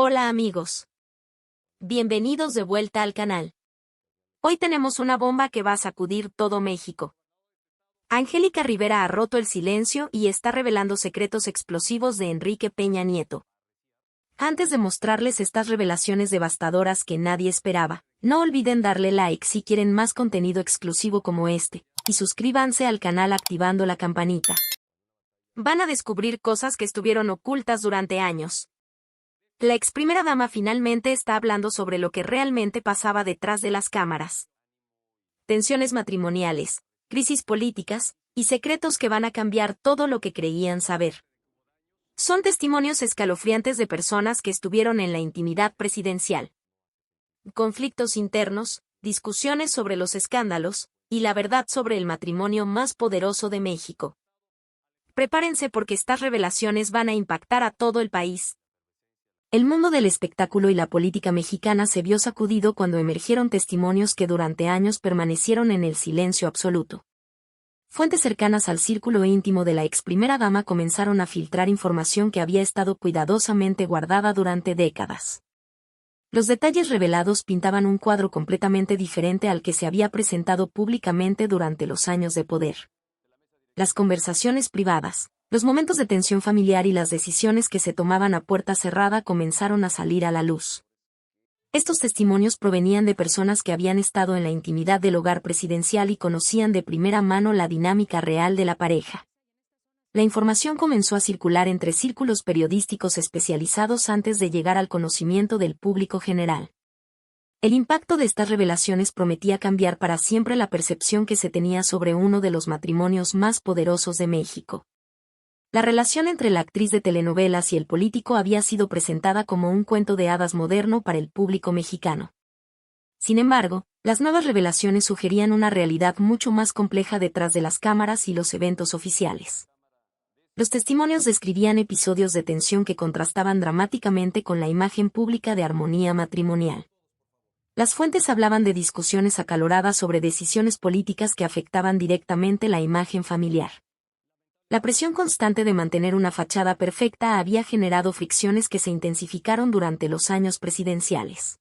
Hola amigos. Bienvenidos de vuelta al canal. Hoy tenemos una bomba que va a sacudir todo México. Angélica Rivera ha roto el silencio y está revelando secretos explosivos de Enrique Peña Nieto. Antes de mostrarles estas revelaciones devastadoras que nadie esperaba, no olviden darle like si quieren más contenido exclusivo como este, y suscríbanse al canal activando la campanita. Van a descubrir cosas que estuvieron ocultas durante años. La ex primera dama finalmente está hablando sobre lo que realmente pasaba detrás de las cámaras. Tensiones matrimoniales, crisis políticas, y secretos que van a cambiar todo lo que creían saber. Son testimonios escalofriantes de personas que estuvieron en la intimidad presidencial. Conflictos internos, discusiones sobre los escándalos, y la verdad sobre el matrimonio más poderoso de México. Prepárense porque estas revelaciones van a impactar a todo el país. El mundo del espectáculo y la política mexicana se vio sacudido cuando emergieron testimonios que durante años permanecieron en el silencio absoluto. Fuentes cercanas al círculo íntimo de la ex primera dama comenzaron a filtrar información que había estado cuidadosamente guardada durante décadas. Los detalles revelados pintaban un cuadro completamente diferente al que se había presentado públicamente durante los años de poder. Las conversaciones privadas, los momentos de tensión familiar y las decisiones que se tomaban a puerta cerrada comenzaron a salir a la luz. Estos testimonios provenían de personas que habían estado en la intimidad del hogar presidencial y conocían de primera mano la dinámica real de la pareja. La información comenzó a circular entre círculos periodísticos especializados antes de llegar al conocimiento del público general. El impacto de estas revelaciones prometía cambiar para siempre la percepción que se tenía sobre uno de los matrimonios más poderosos de México. La relación entre la actriz de telenovelas y el político había sido presentada como un cuento de hadas moderno para el público mexicano. Sin embargo, las nuevas revelaciones sugerían una realidad mucho más compleja detrás de las cámaras y los eventos oficiales. Los testimonios describían episodios de tensión que contrastaban dramáticamente con la imagen pública de armonía matrimonial. Las fuentes hablaban de discusiones acaloradas sobre decisiones políticas que afectaban directamente la imagen familiar. La presión constante de mantener una fachada perfecta había generado fricciones que se intensificaron durante los años presidenciales.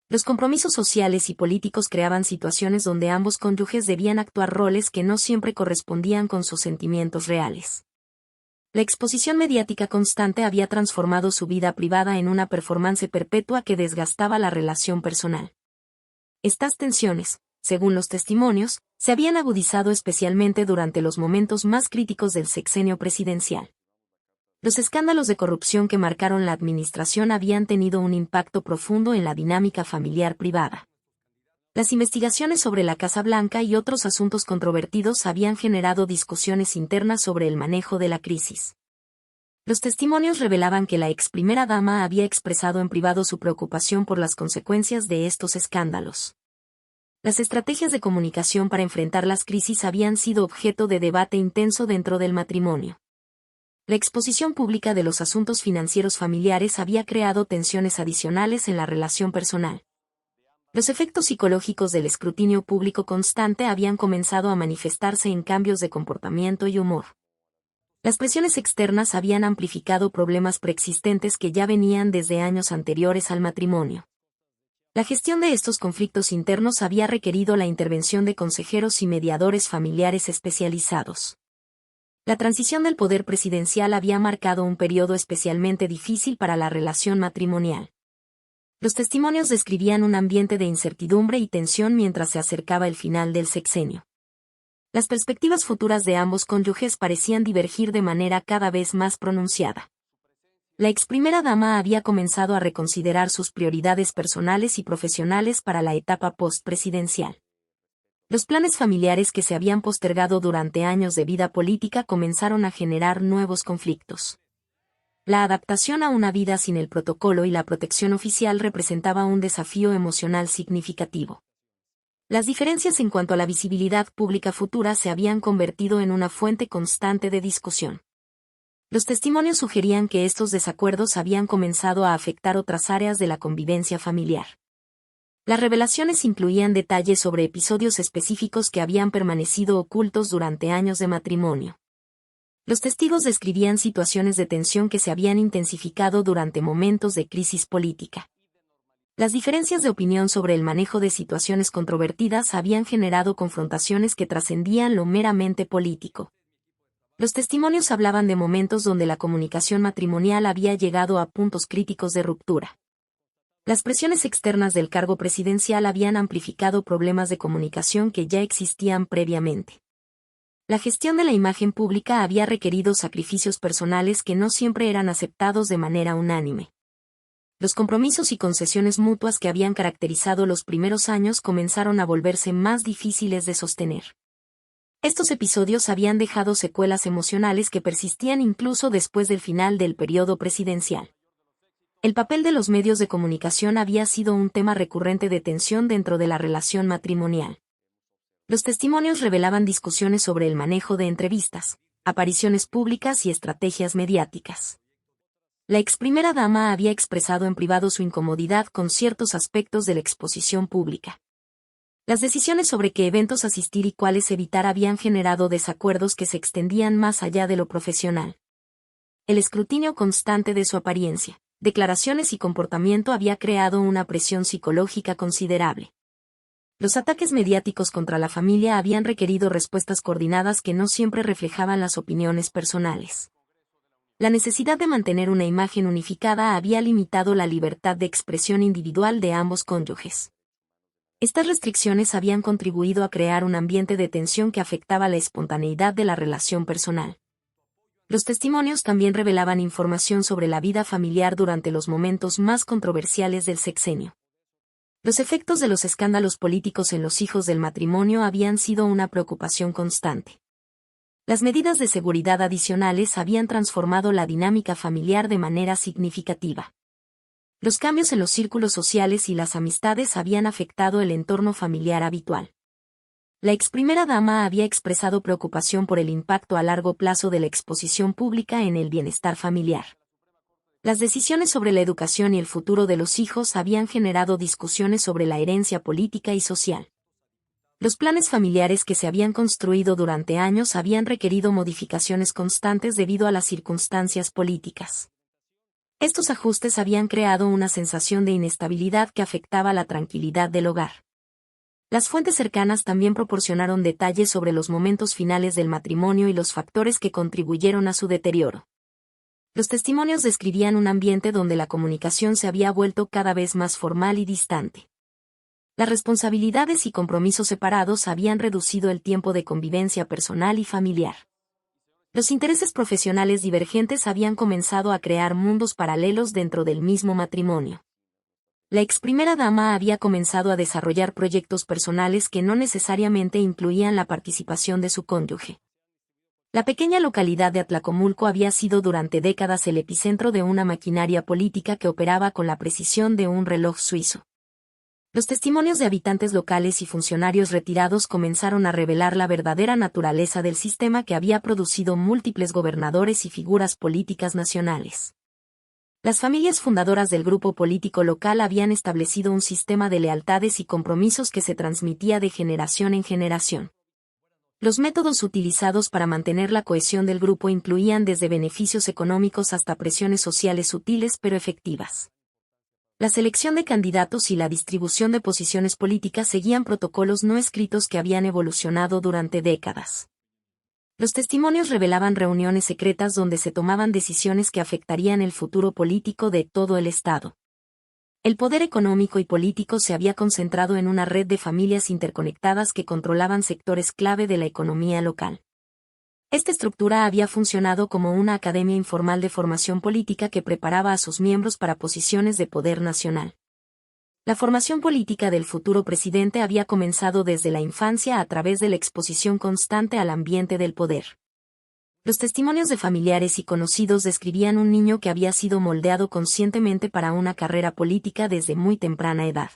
Los compromisos sociales y políticos creaban situaciones donde ambos cónyuges debían actuar roles que no siempre correspondían con sus sentimientos reales. La exposición mediática constante había transformado su vida privada en una performance perpetua que desgastaba la relación personal. Estas tensiones, según los testimonios, se habían agudizado especialmente durante los momentos más críticos del sexenio presidencial. Los escándalos de corrupción que marcaron la administración habían tenido un impacto profundo en la dinámica familiar privada. Las investigaciones sobre la Casa Blanca y otros asuntos controvertidos habían generado discusiones internas sobre el manejo de la crisis. Los testimonios revelaban que la ex primera dama había expresado en privado su preocupación por las consecuencias de estos escándalos. Las estrategias de comunicación para enfrentar las crisis habían sido objeto de debate intenso dentro del matrimonio. La exposición pública de los asuntos financieros familiares había creado tensiones adicionales en la relación personal. Los efectos psicológicos del escrutinio público constante habían comenzado a manifestarse en cambios de comportamiento y humor. Las presiones externas habían amplificado problemas preexistentes que ya venían desde años anteriores al matrimonio. La gestión de estos conflictos internos había requerido la intervención de consejeros y mediadores familiares especializados. La transición del poder presidencial había marcado un periodo especialmente difícil para la relación matrimonial. Los testimonios describían un ambiente de incertidumbre y tensión mientras se acercaba el final del sexenio. Las perspectivas futuras de ambos cónyuges parecían divergir de manera cada vez más pronunciada. La ex primera dama había comenzado a reconsiderar sus prioridades personales y profesionales para la etapa post-presidencial. Los planes familiares que se habían postergado durante años de vida política comenzaron a generar nuevos conflictos. La adaptación a una vida sin el protocolo y la protección oficial representaba un desafío emocional significativo. Las diferencias en cuanto a la visibilidad pública futura se habían convertido en una fuente constante de discusión. Los testimonios sugerían que estos desacuerdos habían comenzado a afectar otras áreas de la convivencia familiar. Las revelaciones incluían detalles sobre episodios específicos que habían permanecido ocultos durante años de matrimonio. Los testigos describían situaciones de tensión que se habían intensificado durante momentos de crisis política. Las diferencias de opinión sobre el manejo de situaciones controvertidas habían generado confrontaciones que trascendían lo meramente político. Los testimonios hablaban de momentos donde la comunicación matrimonial había llegado a puntos críticos de ruptura. Las presiones externas del cargo presidencial habían amplificado problemas de comunicación que ya existían previamente. La gestión de la imagen pública había requerido sacrificios personales que no siempre eran aceptados de manera unánime. Los compromisos y concesiones mutuas que habían caracterizado los primeros años comenzaron a volverse más difíciles de sostener. Estos episodios habían dejado secuelas emocionales que persistían incluso después del final del periodo presidencial. El papel de los medios de comunicación había sido un tema recurrente de tensión dentro de la relación matrimonial. Los testimonios revelaban discusiones sobre el manejo de entrevistas, apariciones públicas y estrategias mediáticas. La ex primera dama había expresado en privado su incomodidad con ciertos aspectos de la exposición pública. Las decisiones sobre qué eventos asistir y cuáles evitar habían generado desacuerdos que se extendían más allá de lo profesional. El escrutinio constante de su apariencia, declaraciones y comportamiento había creado una presión psicológica considerable. Los ataques mediáticos contra la familia habían requerido respuestas coordinadas que no siempre reflejaban las opiniones personales. La necesidad de mantener una imagen unificada había limitado la libertad de expresión individual de ambos cónyuges. Estas restricciones habían contribuido a crear un ambiente de tensión que afectaba la espontaneidad de la relación personal. Los testimonios también revelaban información sobre la vida familiar durante los momentos más controversiales del sexenio. Los efectos de los escándalos políticos en los hijos del matrimonio habían sido una preocupación constante. Las medidas de seguridad adicionales habían transformado la dinámica familiar de manera significativa. Los cambios en los círculos sociales y las amistades habían afectado el entorno familiar habitual. La ex primera dama había expresado preocupación por el impacto a largo plazo de la exposición pública en el bienestar familiar. Las decisiones sobre la educación y el futuro de los hijos habían generado discusiones sobre la herencia política y social. Los planes familiares que se habían construido durante años habían requerido modificaciones constantes debido a las circunstancias políticas. Estos ajustes habían creado una sensación de inestabilidad que afectaba la tranquilidad del hogar. Las fuentes cercanas también proporcionaron detalles sobre los momentos finales del matrimonio y los factores que contribuyeron a su deterioro. Los testimonios describían un ambiente donde la comunicación se había vuelto cada vez más formal y distante. Las responsabilidades y compromisos separados habían reducido el tiempo de convivencia personal y familiar. Los intereses profesionales divergentes habían comenzado a crear mundos paralelos dentro del mismo matrimonio. La ex primera dama había comenzado a desarrollar proyectos personales que no necesariamente incluían la participación de su cónyuge. La pequeña localidad de Atlacomulco había sido durante décadas el epicentro de una maquinaria política que operaba con la precisión de un reloj suizo. Los testimonios de habitantes locales y funcionarios retirados comenzaron a revelar la verdadera naturaleza del sistema que había producido múltiples gobernadores y figuras políticas nacionales. Las familias fundadoras del grupo político local habían establecido un sistema de lealtades y compromisos que se transmitía de generación en generación. Los métodos utilizados para mantener la cohesión del grupo incluían desde beneficios económicos hasta presiones sociales sutiles pero efectivas. La selección de candidatos y la distribución de posiciones políticas seguían protocolos no escritos que habían evolucionado durante décadas. Los testimonios revelaban reuniones secretas donde se tomaban decisiones que afectarían el futuro político de todo el Estado. El poder económico y político se había concentrado en una red de familias interconectadas que controlaban sectores clave de la economía local. Esta estructura había funcionado como una academia informal de formación política que preparaba a sus miembros para posiciones de poder nacional. La formación política del futuro presidente había comenzado desde la infancia a través de la exposición constante al ambiente del poder. Los testimonios de familiares y conocidos describían un niño que había sido moldeado conscientemente para una carrera política desde muy temprana edad.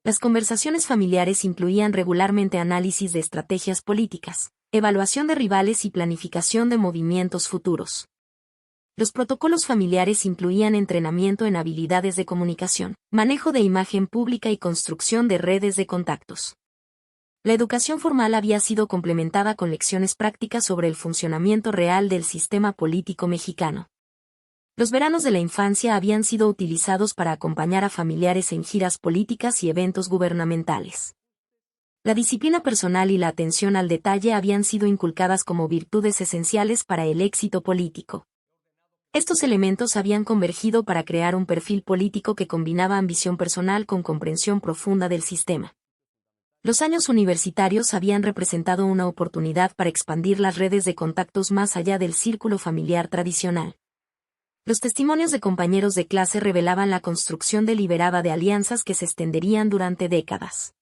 Las conversaciones familiares incluían regularmente análisis de estrategias políticas, evaluación de rivales y planificación de movimientos futuros. Los protocolos familiares incluían entrenamiento en habilidades de comunicación, manejo de imagen pública y construcción de redes de contactos. La educación formal había sido complementada con lecciones prácticas sobre el funcionamiento real del sistema político mexicano. Los veranos de la infancia habían sido utilizados para acompañar a familiares en giras políticas y eventos gubernamentales. La disciplina personal y la atención al detalle habían sido inculcadas como virtudes esenciales para el éxito político. Estos elementos habían convergido para crear un perfil político que combinaba ambición personal con comprensión profunda del sistema. Los años universitarios habían representado una oportunidad para expandir las redes de contactos más allá del círculo familiar tradicional. Los testimonios de compañeros de clase revelaban la construcción deliberada de alianzas que se extenderían durante décadas.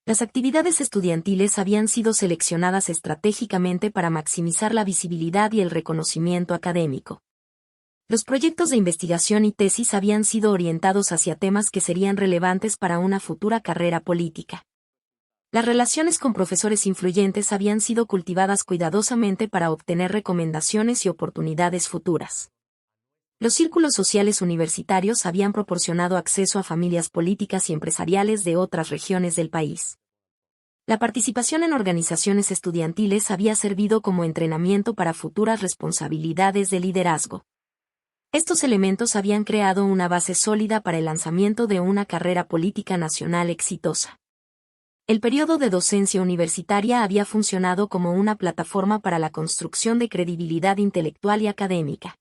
Las actividades estudiantiles habían sido seleccionadas estratégicamente para maximizar la visibilidad y el reconocimiento académico. Los proyectos de investigación y tesis habían sido orientados hacia temas que serían relevantes para una futura carrera política. Las relaciones con profesores influyentes habían sido cultivadas cuidadosamente para obtener recomendaciones y oportunidades futuras. Los círculos sociales universitarios habían proporcionado acceso a familias políticas y empresariales de otras regiones del país. La participación en organizaciones estudiantiles había servido como entrenamiento para futuras responsabilidades de liderazgo. Estos elementos habían creado una base sólida para el lanzamiento de una carrera política nacional exitosa. El periodo de docencia universitaria había funcionado como una plataforma para la construcción de credibilidad intelectual y académica.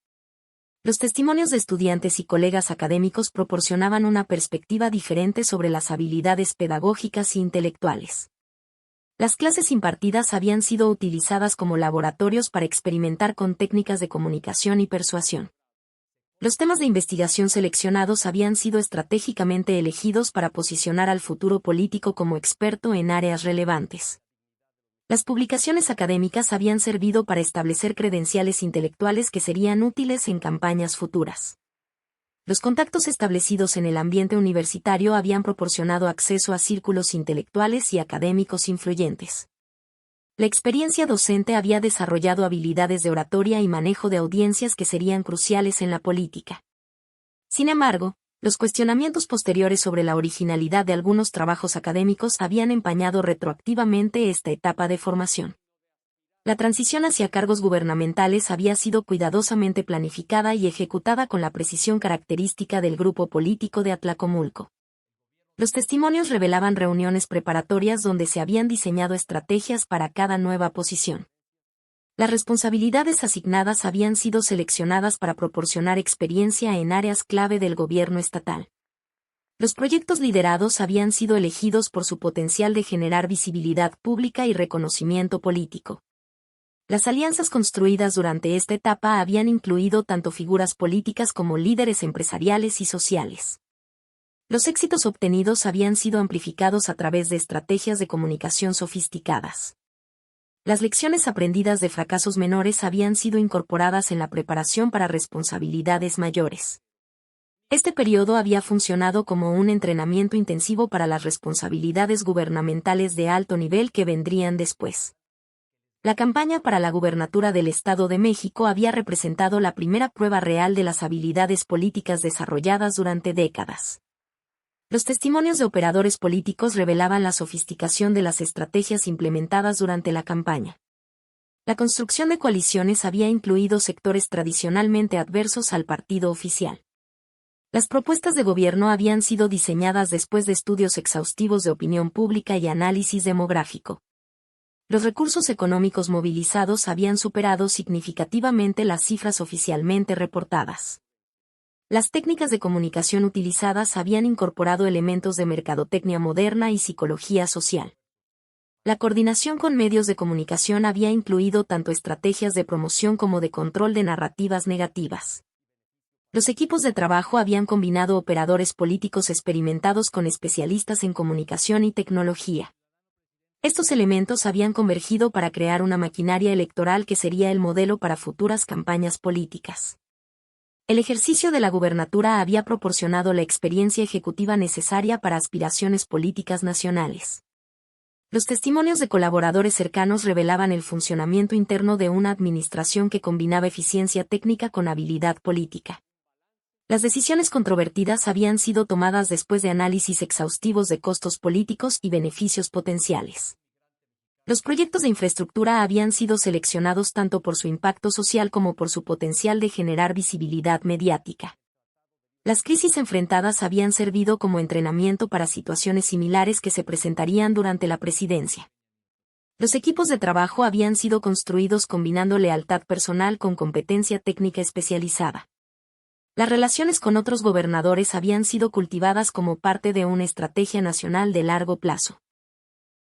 Los testimonios de estudiantes y colegas académicos proporcionaban una perspectiva diferente sobre las habilidades pedagógicas e intelectuales. Las clases impartidas habían sido utilizadas como laboratorios para experimentar con técnicas de comunicación y persuasión. Los temas de investigación seleccionados habían sido estratégicamente elegidos para posicionar al futuro político como experto en áreas relevantes. Las publicaciones académicas habían servido para establecer credenciales intelectuales que serían útiles en campañas futuras. Los contactos establecidos en el ambiente universitario habían proporcionado acceso a círculos intelectuales y académicos influyentes. La experiencia docente había desarrollado habilidades de oratoria y manejo de audiencias que serían cruciales en la política. Sin embargo, los cuestionamientos posteriores sobre la originalidad de algunos trabajos académicos habían empañado retroactivamente esta etapa de formación. La transición hacia cargos gubernamentales había sido cuidadosamente planificada y ejecutada con la precisión característica del grupo político de Atlacomulco. Los testimonios revelaban reuniones preparatorias donde se habían diseñado estrategias para cada nueva posición. Las responsabilidades asignadas habían sido seleccionadas para proporcionar experiencia en áreas clave del gobierno estatal. Los proyectos liderados habían sido elegidos por su potencial de generar visibilidad pública y reconocimiento político. Las alianzas construidas durante esta etapa habían incluido tanto figuras políticas como líderes empresariales y sociales. Los éxitos obtenidos habían sido amplificados a través de estrategias de comunicación sofisticadas. Las lecciones aprendidas de fracasos menores habían sido incorporadas en la preparación para responsabilidades mayores. Este periodo había funcionado como un entrenamiento intensivo para las responsabilidades gubernamentales de alto nivel que vendrían después. La campaña para la gubernatura del Estado de México había representado la primera prueba real de las habilidades políticas desarrolladas durante décadas. Los testimonios de operadores políticos revelaban la sofisticación de las estrategias implementadas durante la campaña. La construcción de coaliciones había incluido sectores tradicionalmente adversos al partido oficial. Las propuestas de gobierno habían sido diseñadas después de estudios exhaustivos de opinión pública y análisis demográfico. Los recursos económicos movilizados habían superado significativamente las cifras oficialmente reportadas. Las técnicas de comunicación utilizadas habían incorporado elementos de mercadotecnia moderna y psicología social. La coordinación con medios de comunicación había incluido tanto estrategias de promoción como de control de narrativas negativas. Los equipos de trabajo habían combinado operadores políticos experimentados con especialistas en comunicación y tecnología. Estos elementos habían convergido para crear una maquinaria electoral que sería el modelo para futuras campañas políticas. El ejercicio de la gubernatura había proporcionado la experiencia ejecutiva necesaria para aspiraciones políticas nacionales. Los testimonios de colaboradores cercanos revelaban el funcionamiento interno de una administración que combinaba eficiencia técnica con habilidad política. Las decisiones controvertidas habían sido tomadas después de análisis exhaustivos de costos políticos y beneficios potenciales. Los proyectos de infraestructura habían sido seleccionados tanto por su impacto social como por su potencial de generar visibilidad mediática. Las crisis enfrentadas habían servido como entrenamiento para situaciones similares que se presentarían durante la presidencia. Los equipos de trabajo habían sido construidos combinando lealtad personal con competencia técnica especializada. Las relaciones con otros gobernadores habían sido cultivadas como parte de una estrategia nacional de largo plazo.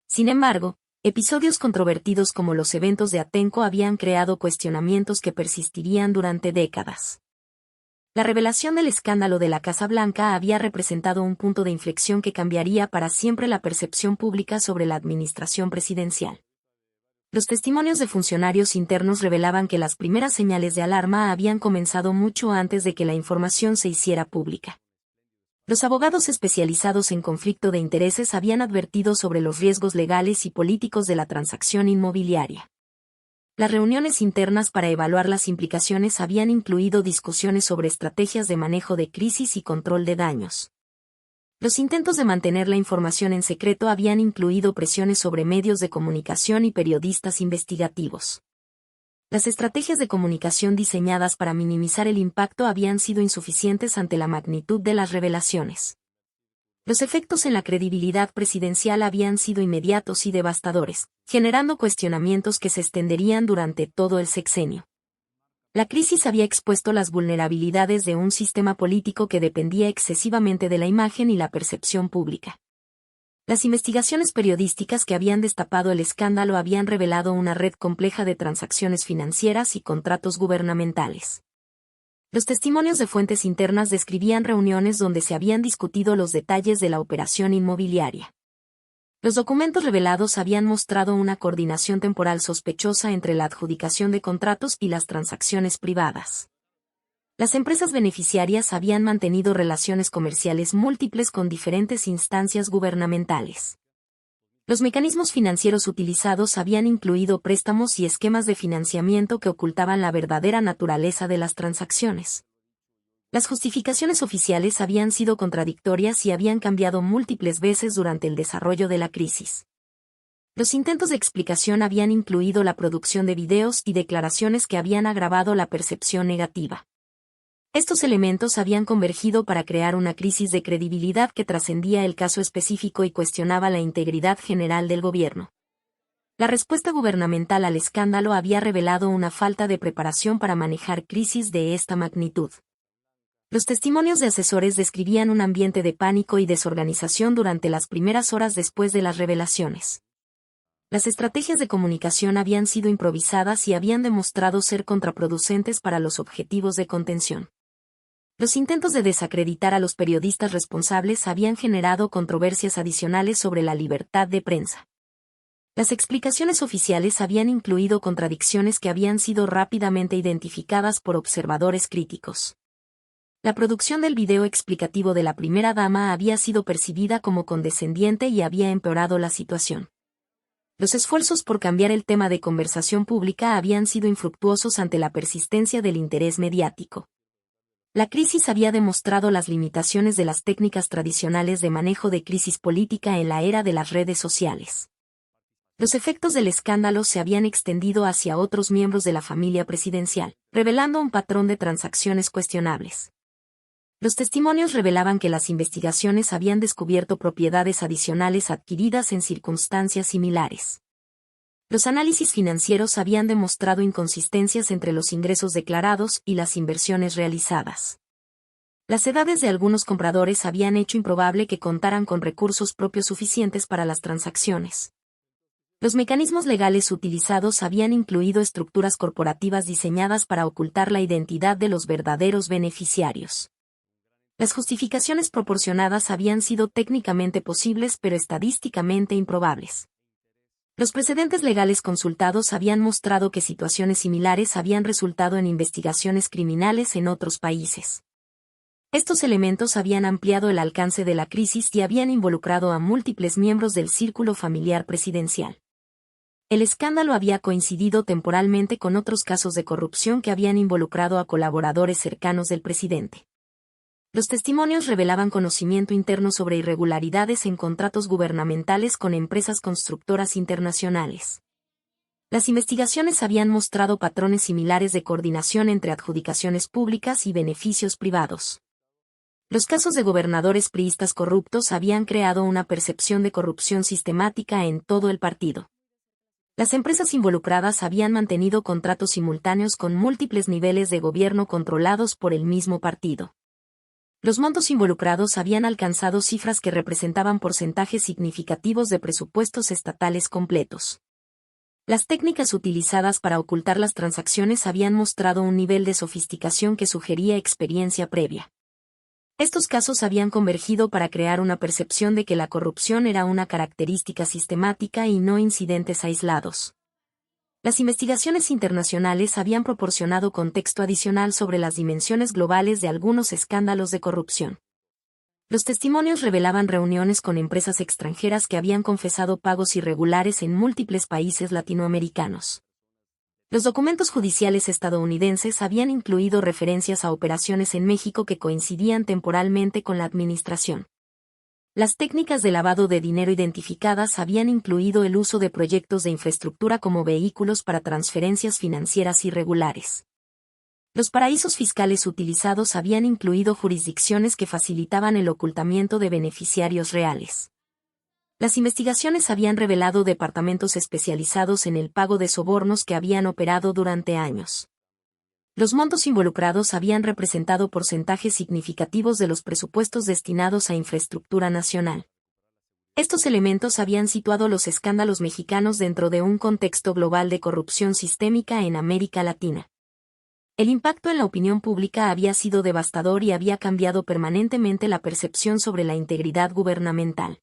Sin embargo, episodios controvertidos como los eventos de Atenco habían creado cuestionamientos que persistirían durante décadas. La revelación del escándalo de la Casa Blanca había representado un punto de inflexión que cambiaría para siempre la percepción pública sobre la administración presidencial. Los testimonios de funcionarios internos revelaban que las primeras señales de alarma habían comenzado mucho antes de que la información se hiciera pública. Los abogados especializados en conflicto de intereses habían advertido sobre los riesgos legales y políticos de la transacción inmobiliaria. Las reuniones internas para evaluar las implicaciones habían incluido discusiones sobre estrategias de manejo de crisis y control de daños. Los intentos de mantener la información en secreto habían incluido presiones sobre medios de comunicación y periodistas investigativos. Las estrategias de comunicación diseñadas para minimizar el impacto habían sido insuficientes ante la magnitud de las revelaciones. Los efectos en la credibilidad presidencial habían sido inmediatos y devastadores, generando cuestionamientos que se extenderían durante todo el sexenio. La crisis había expuesto las vulnerabilidades de un sistema político que dependía excesivamente de la imagen y la percepción pública. Las investigaciones periodísticas que habían destapado el escándalo habían revelado una red compleja de transacciones financieras y contratos gubernamentales. Los testimonios de fuentes internas describían reuniones donde se habían discutido los detalles de la operación inmobiliaria. Los documentos revelados habían mostrado una coordinación temporal sospechosa entre la adjudicación de contratos y las transacciones privadas. Las empresas beneficiarias habían mantenido relaciones comerciales múltiples con diferentes instancias gubernamentales. Los mecanismos financieros utilizados habían incluido préstamos y esquemas de financiamiento que ocultaban la verdadera naturaleza de las transacciones. Las justificaciones oficiales habían sido contradictorias y habían cambiado múltiples veces durante el desarrollo de la crisis. Los intentos de explicación habían incluido la producción de videos y declaraciones que habían agravado la percepción negativa. Estos elementos habían convergido para crear una crisis de credibilidad que trascendía el caso específico y cuestionaba la integridad general del gobierno. La respuesta gubernamental al escándalo había revelado una falta de preparación para manejar crisis de esta magnitud. Los testimonios de asesores describían un ambiente de pánico y desorganización durante las primeras horas después de las revelaciones. Las estrategias de comunicación habían sido improvisadas y habían demostrado ser contraproducentes para los objetivos de contención. Los intentos de desacreditar a los periodistas responsables habían generado controversias adicionales sobre la libertad de prensa. Las explicaciones oficiales habían incluido contradicciones que habían sido rápidamente identificadas por observadores críticos. La producción del video explicativo de la primera dama había sido percibida como condescendiente y había empeorado la situación. Los esfuerzos por cambiar el tema de conversación pública habían sido infructuosos ante la persistencia del interés mediático. La crisis había demostrado las limitaciones de las técnicas tradicionales de manejo de crisis política en la era de las redes sociales. Los efectos del escándalo se habían extendido hacia otros miembros de la familia presidencial, revelando un patrón de transacciones cuestionables. Los testimonios revelaban que las investigaciones habían descubierto propiedades adicionales adquiridas en circunstancias similares. Los análisis financieros habían demostrado inconsistencias entre los ingresos declarados y las inversiones realizadas. Las edades de algunos compradores habían hecho improbable que contaran con recursos propios suficientes para las transacciones. Los mecanismos legales utilizados habían incluido estructuras corporativas diseñadas para ocultar la identidad de los verdaderos beneficiarios. Las justificaciones proporcionadas habían sido técnicamente posibles pero estadísticamente improbables. Los precedentes legales consultados habían mostrado que situaciones similares habían resultado en investigaciones criminales en otros países. Estos elementos habían ampliado el alcance de la crisis y habían involucrado a múltiples miembros del círculo familiar presidencial. El escándalo había coincidido temporalmente con otros casos de corrupción que habían involucrado a colaboradores cercanos del presidente. Los testimonios revelaban conocimiento interno sobre irregularidades en contratos gubernamentales con empresas constructoras internacionales. Las investigaciones habían mostrado patrones similares de coordinación entre adjudicaciones públicas y beneficios privados. Los casos de gobernadores priistas corruptos habían creado una percepción de corrupción sistemática en todo el partido. Las empresas involucradas habían mantenido contratos simultáneos con múltiples niveles de gobierno controlados por el mismo partido. Los montos involucrados habían alcanzado cifras que representaban porcentajes significativos de presupuestos estatales completos. Las técnicas utilizadas para ocultar las transacciones habían mostrado un nivel de sofisticación que sugería experiencia previa. Estos casos habían convergido para crear una percepción de que la corrupción era una característica sistemática y no incidentes aislados. Las investigaciones internacionales habían proporcionado contexto adicional sobre las dimensiones globales de algunos escándalos de corrupción. Los testimonios revelaban reuniones con empresas extranjeras que habían confesado pagos irregulares en múltiples países latinoamericanos. Los documentos judiciales estadounidenses habían incluido referencias a operaciones en México que coincidían temporalmente con la administración. Las técnicas de lavado de dinero identificadas habían incluido el uso de proyectos de infraestructura como vehículos para transferencias financieras irregulares. Los paraísos fiscales utilizados habían incluido jurisdicciones que facilitaban el ocultamiento de beneficiarios reales. Las investigaciones habían revelado departamentos especializados en el pago de sobornos que habían operado durante años. Los montos involucrados habían representado porcentajes significativos de los presupuestos destinados a infraestructura nacional. Estos elementos habían situado los escándalos mexicanos dentro de un contexto global de corrupción sistémica en América Latina. El impacto en la opinión pública había sido devastador y había cambiado permanentemente la percepción sobre la integridad gubernamental.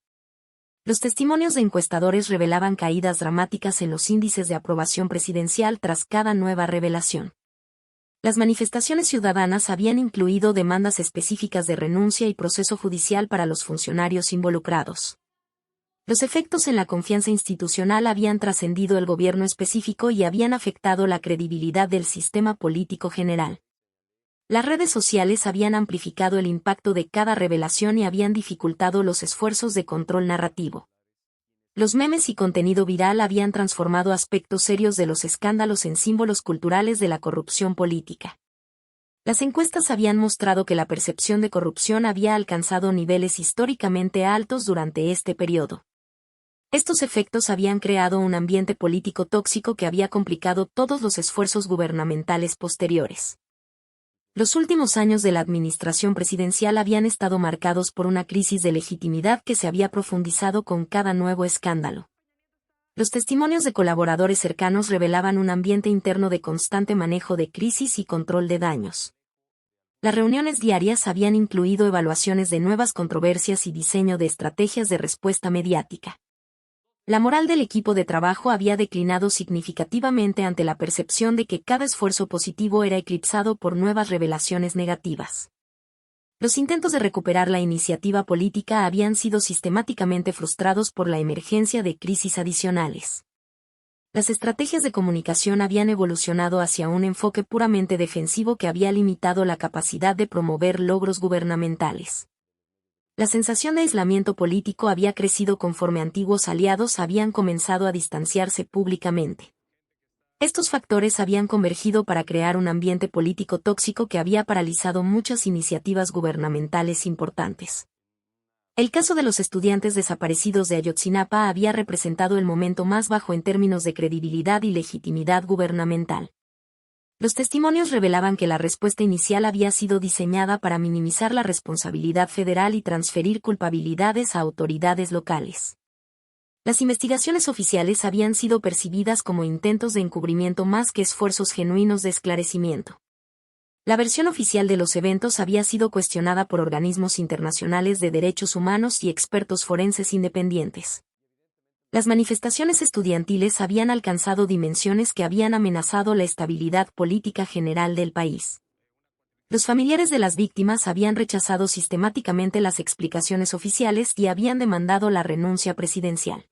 Los testimonios de encuestadores revelaban caídas dramáticas en los índices de aprobación presidencial tras cada nueva revelación. Las manifestaciones ciudadanas habían incluido demandas específicas de renuncia y proceso judicial para los funcionarios involucrados. Los efectos en la confianza institucional habían trascendido el gobierno específico y habían afectado la credibilidad del sistema político general. Las redes sociales habían amplificado el impacto de cada revelación y habían dificultado los esfuerzos de control narrativo. Los memes y contenido viral habían transformado aspectos serios de los escándalos en símbolos culturales de la corrupción política. Las encuestas habían mostrado que la percepción de corrupción había alcanzado niveles históricamente altos durante este periodo. Estos efectos habían creado un ambiente político tóxico que había complicado todos los esfuerzos gubernamentales posteriores. Los últimos años de la administración presidencial habían estado marcados por una crisis de legitimidad que se había profundizado con cada nuevo escándalo. Los testimonios de colaboradores cercanos revelaban un ambiente interno de constante manejo de crisis y control de daños. Las reuniones diarias habían incluido evaluaciones de nuevas controversias y diseño de estrategias de respuesta mediática. La moral del equipo de trabajo había declinado significativamente ante la percepción de que cada esfuerzo positivo era eclipsado por nuevas revelaciones negativas. Los intentos de recuperar la iniciativa política habían sido sistemáticamente frustrados por la emergencia de crisis adicionales. Las estrategias de comunicación habían evolucionado hacia un enfoque puramente defensivo que había limitado la capacidad de promover logros gubernamentales. La sensación de aislamiento político había crecido conforme antiguos aliados habían comenzado a distanciarse públicamente. Estos factores habían convergido para crear un ambiente político tóxico que había paralizado muchas iniciativas gubernamentales importantes. El caso de los estudiantes desaparecidos de Ayotzinapa había representado el momento más bajo en términos de credibilidad y legitimidad gubernamental. Los testimonios revelaban que la respuesta inicial había sido diseñada para minimizar la responsabilidad federal y transferir culpabilidades a autoridades locales. Las investigaciones oficiales habían sido percibidas como intentos de encubrimiento más que esfuerzos genuinos de esclarecimiento. La versión oficial de los eventos había sido cuestionada por organismos internacionales de derechos humanos y expertos forenses independientes. Las manifestaciones estudiantiles habían alcanzado dimensiones que habían amenazado la estabilidad política general del país. Los familiares de las víctimas habían rechazado sistemáticamente las explicaciones oficiales y habían demandado la renuncia presidencial.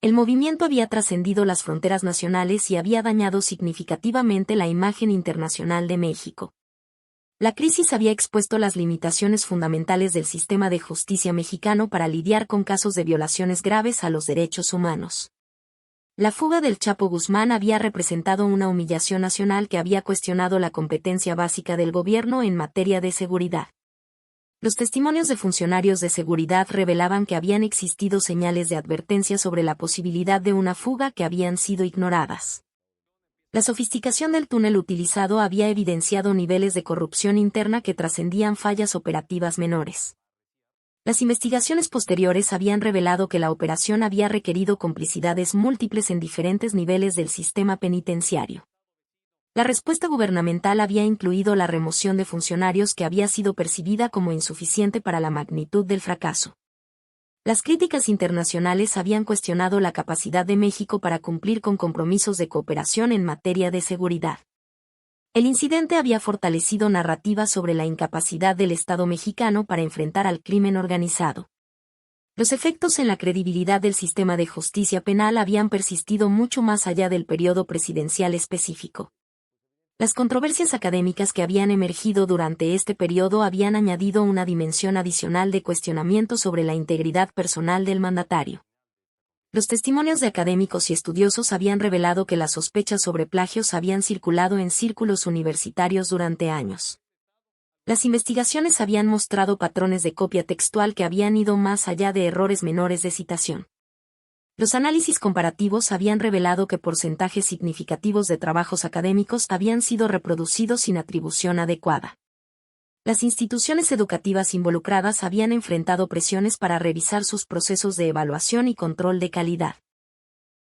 El movimiento había trascendido las fronteras nacionales y había dañado significativamente la imagen internacional de México. La crisis había expuesto las limitaciones fundamentales del sistema de justicia mexicano para lidiar con casos de violaciones graves a los derechos humanos. La fuga del Chapo Guzmán había representado una humillación nacional que había cuestionado la competencia básica del gobierno en materia de seguridad. Los testimonios de funcionarios de seguridad revelaban que habían existido señales de advertencia sobre la posibilidad de una fuga que habían sido ignoradas. La sofisticación del túnel utilizado había evidenciado niveles de corrupción interna que trascendían fallas operativas menores. Las investigaciones posteriores habían revelado que la operación había requerido complicidades múltiples en diferentes niveles del sistema penitenciario. La respuesta gubernamental había incluido la remoción de funcionarios que había sido percibida como insuficiente para la magnitud del fracaso. Las críticas internacionales habían cuestionado la capacidad de México para cumplir con compromisos de cooperación en materia de seguridad. El incidente había fortalecido narrativas sobre la incapacidad del Estado mexicano para enfrentar al crimen organizado. Los efectos en la credibilidad del sistema de justicia penal habían persistido mucho más allá del periodo presidencial específico. Las controversias académicas que habían emergido durante este periodo habían añadido una dimensión adicional de cuestionamiento sobre la integridad personal del mandatario. Los testimonios de académicos y estudiosos habían revelado que las sospechas sobre plagios habían circulado en círculos universitarios durante años. Las investigaciones habían mostrado patrones de copia textual que habían ido más allá de errores menores de citación. Los análisis comparativos habían revelado que porcentajes significativos de trabajos académicos habían sido reproducidos sin atribución adecuada. Las instituciones educativas involucradas habían enfrentado presiones para revisar sus procesos de evaluación y control de calidad.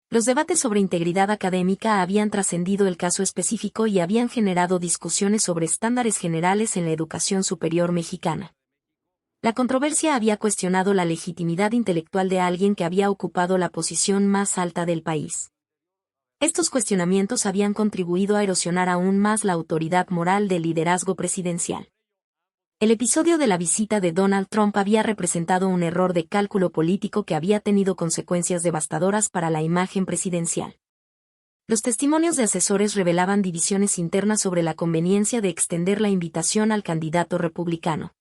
Los debates sobre integridad académica habían trascendido el caso específico y habían generado discusiones sobre estándares generales en la educación superior mexicana. La controversia había cuestionado la legitimidad intelectual de alguien que había ocupado la posición más alta del país. Estos cuestionamientos habían contribuido a erosionar aún más la autoridad moral del liderazgo presidencial. El episodio de la visita de Donald Trump había representado un error de cálculo político que había tenido consecuencias devastadoras para la imagen presidencial. Los testimonios de asesores revelaban divisiones internas sobre la conveniencia de extender la invitación al candidato republicano.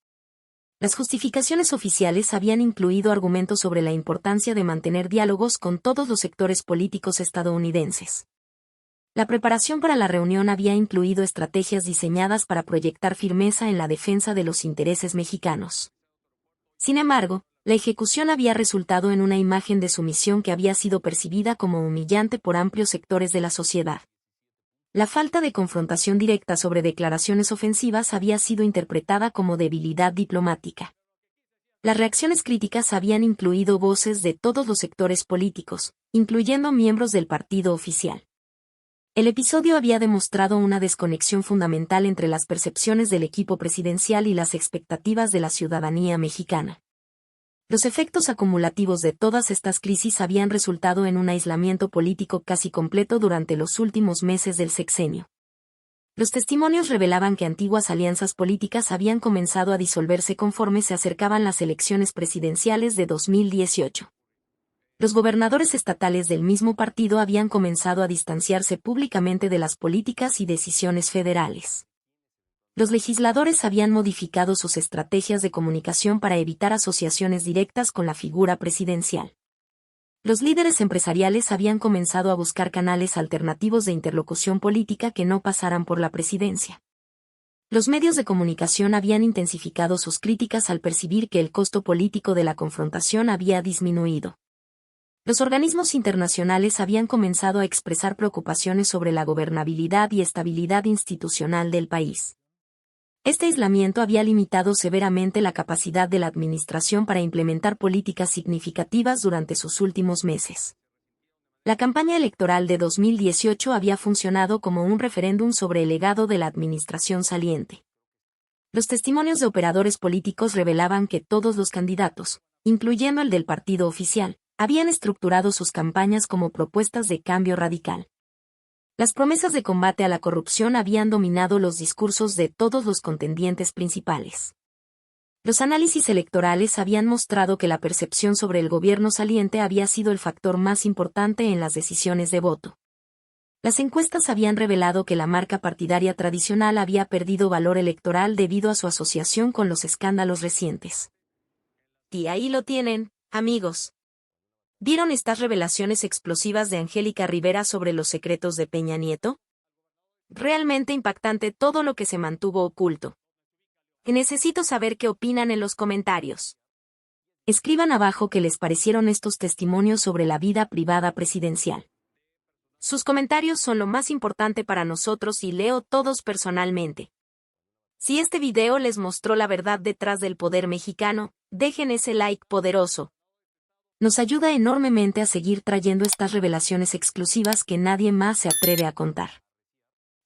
Las justificaciones oficiales habían incluido argumentos sobre la importancia de mantener diálogos con todos los sectores políticos estadounidenses. La preparación para la reunión había incluido estrategias diseñadas para proyectar firmeza en la defensa de los intereses mexicanos. Sin embargo, la ejecución había resultado en una imagen de sumisión que había sido percibida como humillante por amplios sectores de la sociedad. La falta de confrontación directa sobre declaraciones ofensivas había sido interpretada como debilidad diplomática. Las reacciones críticas habían incluido voces de todos los sectores políticos, incluyendo miembros del partido oficial. El episodio había demostrado una desconexión fundamental entre las percepciones del equipo presidencial y las expectativas de la ciudadanía mexicana. Los efectos acumulativos de todas estas crisis habían resultado en un aislamiento político casi completo durante los últimos meses del sexenio. Los testimonios revelaban que antiguas alianzas políticas habían comenzado a disolverse conforme se acercaban las elecciones presidenciales de 2018. Los gobernadores estatales del mismo partido habían comenzado a distanciarse públicamente de las políticas y decisiones federales. Los legisladores habían modificado sus estrategias de comunicación para evitar asociaciones directas con la figura presidencial. Los líderes empresariales habían comenzado a buscar canales alternativos de interlocución política que no pasaran por la presidencia. Los medios de comunicación habían intensificado sus críticas al percibir que el costo político de la confrontación había disminuido. Los organismos internacionales habían comenzado a expresar preocupaciones sobre la gobernabilidad y estabilidad institucional del país. Este aislamiento había limitado severamente la capacidad de la administración para implementar políticas significativas durante sus últimos meses. La campaña electoral de 2018 había funcionado como un referéndum sobre el legado de la administración saliente. Los testimonios de operadores políticos revelaban que todos los candidatos, incluyendo el del partido oficial, habían estructurado sus campañas como propuestas de cambio radical. Las promesas de combate a la corrupción habían dominado los discursos de todos los contendientes principales. Los análisis electorales habían mostrado que la percepción sobre el gobierno saliente había sido el factor más importante en las decisiones de voto. Las encuestas habían revelado que la marca partidaria tradicional había perdido valor electoral debido a su asociación con los escándalos recientes. Y ahí lo tienen, amigos. ¿Vieron estas revelaciones explosivas de Angélica Rivera sobre los secretos de Peña Nieto? Realmente impactante todo lo que se mantuvo oculto. Necesito saber qué opinan en los comentarios. Escriban abajo qué les parecieron estos testimonios sobre la vida privada presidencial. Sus comentarios son lo más importante para nosotros y leo todos personalmente. Si este video les mostró la verdad detrás del poder mexicano, dejen ese like poderoso. Nos ayuda enormemente a seguir trayendo estas revelaciones exclusivas que nadie más se atreve a contar.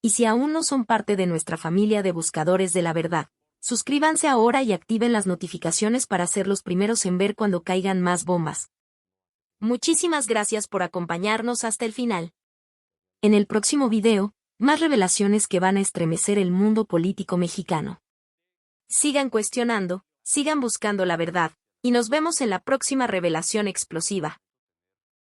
Y si aún no son parte de nuestra familia de buscadores de la verdad, suscríbanse ahora y activen las notificaciones para ser los primeros en ver cuando caigan más bombas. Muchísimas gracias por acompañarnos hasta el final. En el próximo video, más revelaciones que van a estremecer el mundo político mexicano. Sigan cuestionando, sigan buscando la verdad, y nos vemos en la próxima revelación explosiva.